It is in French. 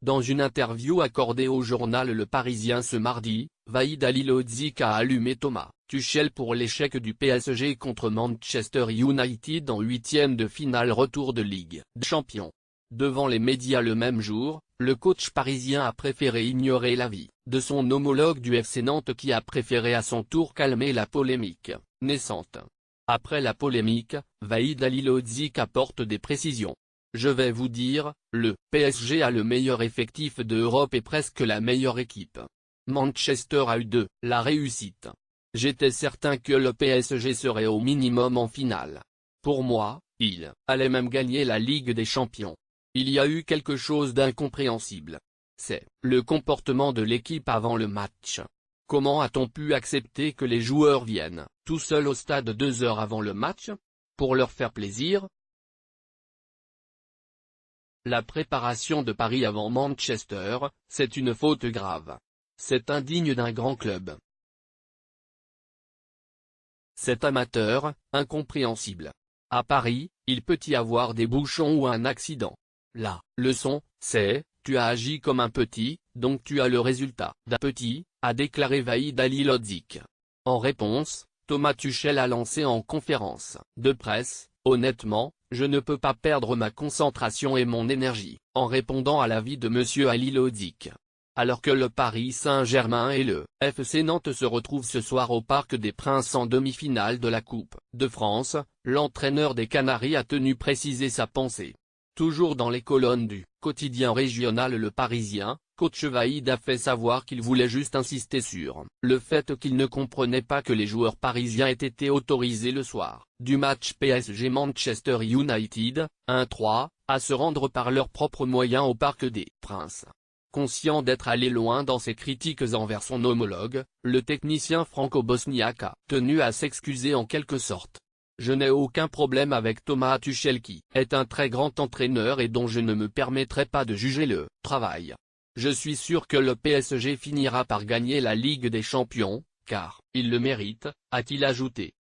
Dans une interview accordée au journal Le Parisien ce mardi, Vahid Halilhodžić a allumé Thomas Tuchel pour l'échec du PSG contre Manchester United en huitième de finale retour de Ligue des Champions. Devant les médias le même jour, le coach parisien a préféré ignorer l'avis de son homologue du FC Nantes qui a préféré à son tour calmer la polémique naissante. Après la polémique, Vahid Halilhodžić apporte des précisions. Je vais vous dire, le PSG a le meilleur effectif d'Europe et presque la meilleure équipe. Manchester a eu de la réussite. J'étais certain que le PSG serait au minimum en finale. Pour moi, il allait même gagner la Ligue des Champions. Il y a eu quelque chose d'incompréhensible. C'est le comportement de l'équipe avant le match. Comment a-t-on pu accepter que les joueurs viennent tout seuls au stade 2 heures avant le match? Pour leur faire plaisir? La préparation de Paris avant Manchester, c'est une faute grave. C'est indigne d'un grand club. C'est amateur, incompréhensible. À Paris, il peut y avoir des bouchons ou un accident. La leçon, c'est, tu as agi comme un petit, donc tu as le résultat d'un petit, a déclaré Vahid Halilhodžić. En réponse, Thomas Tuchel a lancé en conférence de presse, honnêtement, je ne peux pas perdre ma concentration et mon énergie, en répondant à l'avis de M. Halilhodžić. Alors que le Paris Saint-Germain et le FC Nantes se retrouvent ce soir au Parc des Princes en demi-finale de la Coupe de France, l'entraîneur des Canaries a tenu préciser sa pensée. Toujours dans les colonnes du quotidien régional Le Parisien, coach Vahid a fait savoir qu'il voulait juste insister sur le fait qu'il ne comprenait pas que les joueurs parisiens aient été autorisés le soir du match PSG Manchester United, 1-3, à se rendre par leurs propres moyens au Parc des Princes. Conscient d'être allé loin dans ses critiques envers son homologue, le technicien franco-bosniaque a tenu à s'excuser en quelque sorte. Je n'ai aucun problème avec Thomas Tuchel qui est un très grand entraîneur et dont je ne me permettrai pas de juger le travail. Je suis sûr que le PSG finira par gagner la Ligue des Champions, car il le mérite, a-t-il ajouté.